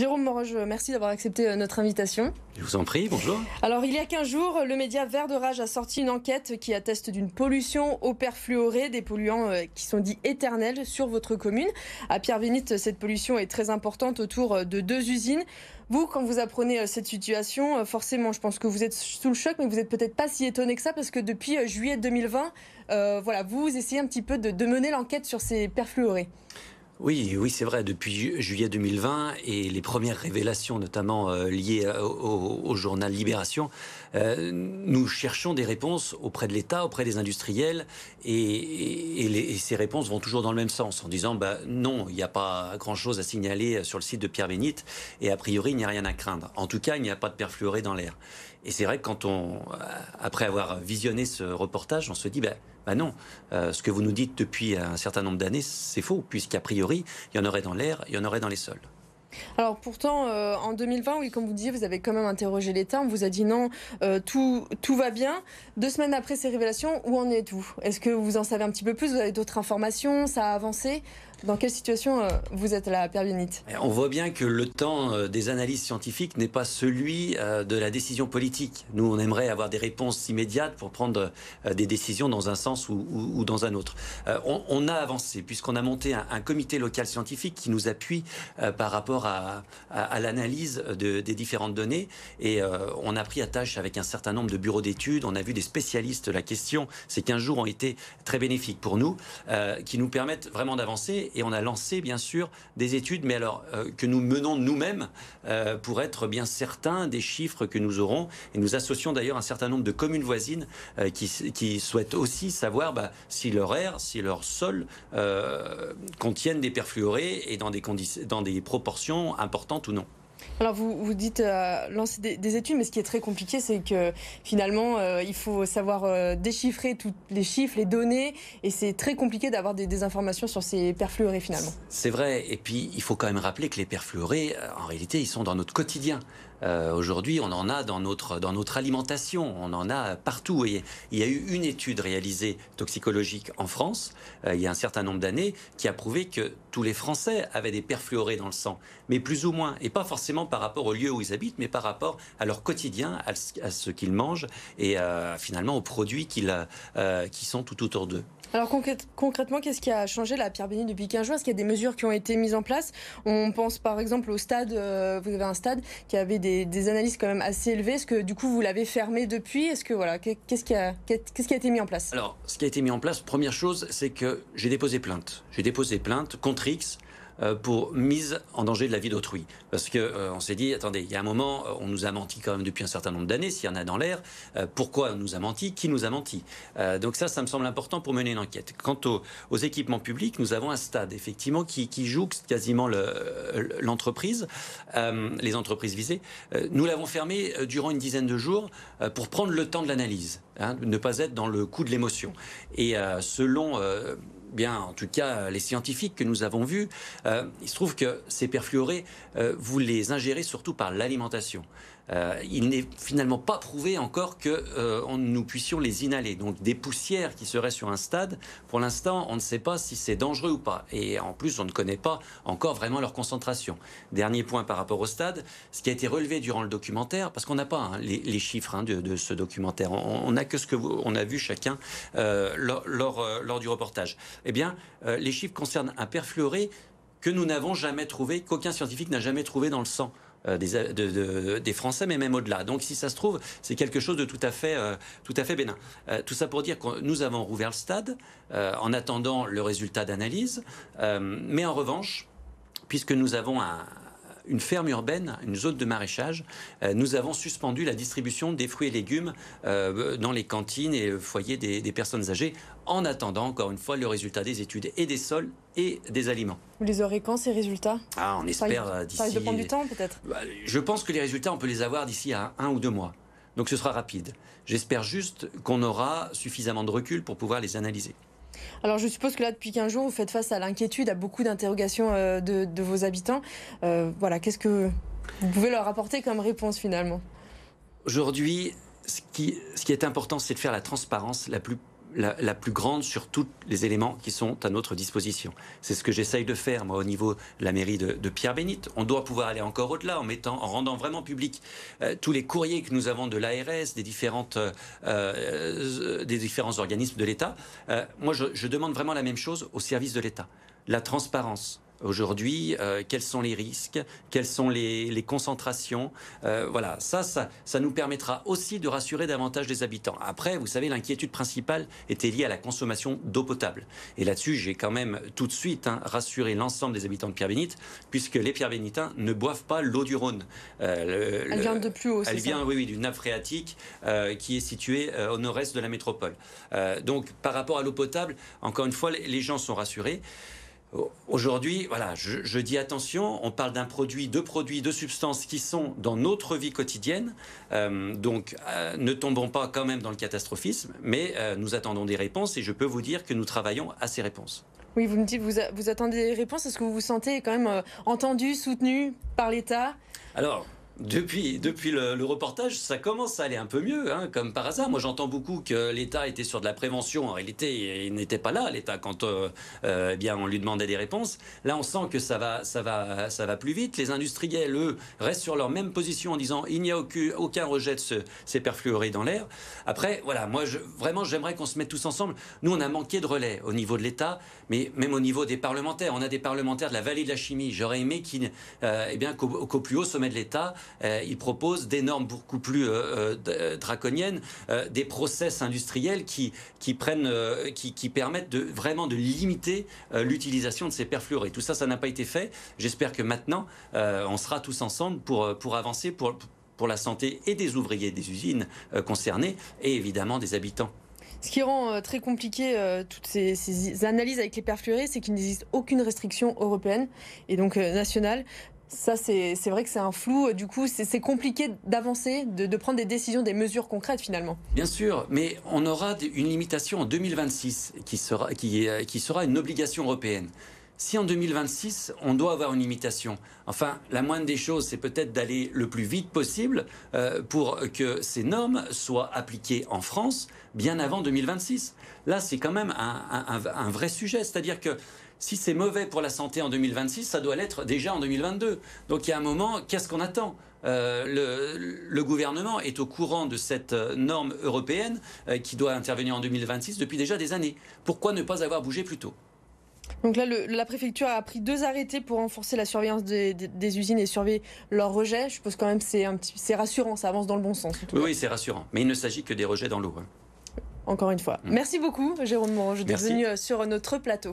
Jérôme Moroge, merci d'avoir accepté notre invitation. Je vous en prie, bonjour. Alors, il y a 15 jours, le média Vert de Rage a sorti une enquête qui atteste d'une pollution au perfluoré, des polluants qui sont dits éternels sur votre commune. À Pierre-Bénite, cette pollution est très importante autour de 2 usines. Vous, quand vous apprenez cette situation, forcément, je pense que vous êtes sous le choc, mais vous n'êtes peut-être pas si étonné que ça, parce que depuis juillet 2020, vous essayez un petit peu de mener l'enquête sur ces perfluorés. Oui, c'est vrai. Depuis juillet 2020 et les premières révélations, notamment liées au journal Libération, nous cherchons des réponses auprès de l'État, auprès des industriels, et ces réponses vont toujours dans le même sens, en disant non, il n'y a pas grand-chose à signaler sur le site de Pierre-Bénite, et a priori, il n'y a rien à craindre. En tout cas, il n'y a pas de perfluoré dans l'air. Et c'est vrai que après avoir visionné ce reportage, on se dit non, ce que vous nous dites depuis un certain nombre d'années, c'est faux, puisqu'a priori, il y en aurait dans l'air, il y en aurait dans les sols. Alors pourtant, en 2020, oui, comme vous disiez, vous avez quand même interrogé l'État. On vous a dit non, tout va bien. 2 semaines après ces révélations, où en êtes-vous? Est-ce que vous en savez un petit peu plus? Vous avez d'autres informations? Ça a avancé? Dans quelle situation vous êtes là à Pierre-Bénite? On voit bien que le temps des analyses scientifiques n'est pas celui de la décision politique. Nous, on aimerait avoir des réponses immédiates pour prendre des décisions dans un sens ou dans un autre. On a avancé, puisqu'on a monté un comité local scientifique qui nous appuie par rapport à l'analyse des différentes données. Et on a pris à tâche avec un certain nombre de bureaux d'études. On a vu des spécialistes de la question. Ces 15 jours ont été très bénéfiques pour nous, qui nous permettent vraiment d'avancer. Et on a lancé, bien sûr, des études, mais alors que nous menons nous-mêmes pour être bien certains des chiffres que nous aurons. Et nous associons d'ailleurs un certain nombre de communes voisines qui souhaitent aussi savoir si leur air, si leur sol contiennent des perfluorés et dans des proportions importantes ou non. Alors vous dites lancer des études, mais ce qui est très compliqué, c'est que finalement, il faut savoir déchiffrer tous les chiffres, les données, et c'est très compliqué d'avoir des informations sur ces perfluorés finalement. C'est vrai, et puis il faut quand même rappeler que les perfluorés, en réalité, ils sont dans notre quotidien. Aujourd'hui, on en a dans notre alimentation, on en a partout. Et il y a eu une étude réalisée toxicologique en France, il y a un certain nombre d'années, qui a prouvé que tous les Français avaient des perfluorés dans le sang, mais plus ou moins, et pas forcément par rapport au lieu où ils habitent, mais par rapport à leur quotidien, à ce qu'ils mangent, et finalement aux produits qui sont tout autour d'eux. Alors concrètement, qu'est-ce qui a changé là, à Pierre-Bénite depuis 15 jours? Est-ce qu'il y a des mesures qui ont été mises en place? On pense par exemple au stade, vous avez un stade qui avait des analyses quand même assez élevées. Est-ce que du coup vous l'avez fermé depuis? Est-ce que qu'est-ce qui a été mis en place? Alors, ce qui a été mis en place, première chose, c'est que j'ai déposé plainte. J'ai déposé plainte contre X pour mise en danger de la vie d'autrui. Parce que on s'est dit, attendez, il y a un moment, on nous a menti quand même depuis un certain nombre d'années, s'il y en a dans l'air, pourquoi on nous a menti, qui nous a menti. Donc ça me semble important pour mener une enquête. Quant aux équipements publics, nous avons un stade, effectivement, qui jouxte quasiment l'entreprise, les entreprises visées. Nous l'avons fermé durant une dizaine de jours pour prendre le temps de l'analyse, ne pas être dans le coup de l'émotion. Et selon en tout cas, les scientifiques que nous avons vus, il se trouve que ces perfluorés, vous les ingérez surtout par l'alimentation. Il n'est finalement pas prouvé encore que nous puissions les inhaler. Donc des poussières qui seraient sur un stade, pour l'instant, on ne sait pas si c'est dangereux ou pas. Et en plus, on ne connaît pas encore vraiment leur concentration. Dernier point par rapport au stade, ce qui a été relevé durant le documentaire, parce qu'on n'a pas les chiffres de ce documentaire, on n'a que ce que on a vu chacun lors du reportage. Eh bien, les chiffres concernent un perfluoré que nous n'avons jamais trouvé, qu'aucun scientifique n'a jamais trouvé dans le sang des Français, mais même au-delà. Donc si ça se trouve, c'est quelque chose de tout à fait bénin. Tout ça pour dire que nous avons rouvert le stade en attendant le résultat d'analyse, mais en revanche, puisque nous avons une ferme urbaine, une zone de maraîchage, nous avons suspendu la distribution des fruits et légumes dans les cantines et foyers des personnes âgées, en attendant, encore une fois, le résultat des études et des sols et des aliments. Vous les aurez quand, ces résultats? On espère d'ici... Ça risque de prendre du temps, peut-être? Je pense que les résultats, on peut les avoir d'ici à 1 ou 2 mois. Donc ce sera rapide. J'espère juste qu'on aura suffisamment de recul pour pouvoir les analyser. Alors je suppose que là, depuis 15 jours, vous faites face à l'inquiétude, à beaucoup d'interrogations de vos habitants. Qu'est-ce que vous pouvez leur apporter comme réponse finalement? Aujourd'hui, ce qui est important, c'est de faire la transparence la plus la plus grande sur tous les éléments qui sont à notre disposition. C'est ce que j'essaye de faire, moi, au niveau de la mairie de Pierre-Bénite. On doit pouvoir aller encore au-delà en rendant vraiment public tous les courriers que nous avons de l'ARS, des différents organismes de l'État. Moi, je demande vraiment la même chose au service de l'État. La transparence. Aujourd'hui, quels sont les risques, quelles sont les concentrations, voilà, ça nous permettra aussi de rassurer davantage les habitants. Après, vous savez, l'inquiétude principale était liée à la consommation d'eau potable. Et là-dessus, j'ai quand même tout de suite rassuré l'ensemble des habitants de Pierre-Bénite, puisque les Pierre-Bénitains ne boivent pas l'eau du Rhône. Elle vient de plus haut, c'est ça ? Elle vient, oui, d'une nappe phréatique qui est située au nord-est de la métropole. Donc, par rapport à l'eau potable, encore une fois, les gens sont rassurés. Aujourd'hui, voilà, je dis attention, on parle d'un produit, de substances qui sont dans notre vie quotidienne. Donc, ne tombons pas quand même dans le catastrophisme, mais nous attendons des réponses et je peux vous dire que nous travaillons à ces réponses. Oui, vous me dites, vous attendez des réponses. Est-ce que vous vous sentez quand même entendu, soutenu par l'État ? Alors, depuis le reportage, ça commence à aller un peu mieux, comme par hasard. Moi, j'entends beaucoup que l'État était sur de la prévention. En réalité, il n'était pas là, l'État, quand eh bien, on lui demandait des réponses. Là, on sent que ça va plus vite. Les industriels, eux, restent sur leur même position en disant il n'y a aucun rejet de ces perfluorés dans l'air. Après, voilà, moi, vraiment, j'aimerais qu'on se mette tous ensemble. Nous, on a manqué de relais au niveau de l'État, mais même au niveau des parlementaires. On a des parlementaires de la vallée de la chimie. J'aurais aimé qu'au plus haut sommet de l'État, il propose des normes beaucoup plus draconiennes, des process industriels qui permettent vraiment de limiter l'utilisation de ces perfluorés. Tout ça, ça n'a pas été fait. J'espère que maintenant, on sera tous ensemble pour avancer pour la santé et des ouvriers des usines concernées et évidemment des habitants. Ce qui rend très compliqué toutes ces analyses avec les perfluorés, c'est qu'il n'existe aucune restriction européenne et donc nationale. Ça, c'est vrai que c'est un flou. Du coup, c'est compliqué d'avancer, de prendre des décisions, des mesures concrètes finalement. Bien sûr, mais on aura une limitation en 2026 qui sera une obligation européenne. Si en 2026, on doit avoir une limitation, enfin, la moindre des choses, c'est peut-être d'aller le plus vite possible pour que ces normes soient appliquées en France bien avant 2026. Là, c'est quand même un vrai sujet, c'est-à-dire que si c'est mauvais pour la santé en 2026, ça doit l'être déjà en 2022. Donc il y a un moment, qu'est-ce qu'on attend ? Le gouvernement est au courant de cette norme européenne qui doit intervenir en 2026 depuis déjà des années. Pourquoi ne pas avoir bougé plus tôt ? Donc là, la préfecture a pris 2 arrêtés pour renforcer la surveillance des usines et surveiller leurs rejets. Je suppose quand même que c'est rassurant, ça avance dans le bon sens. Oui, c'est rassurant. Mais il ne s'agit que des rejets dans l'eau. Encore une fois. Merci beaucoup, Jérôme Moreau, d'être venu sur notre plateau.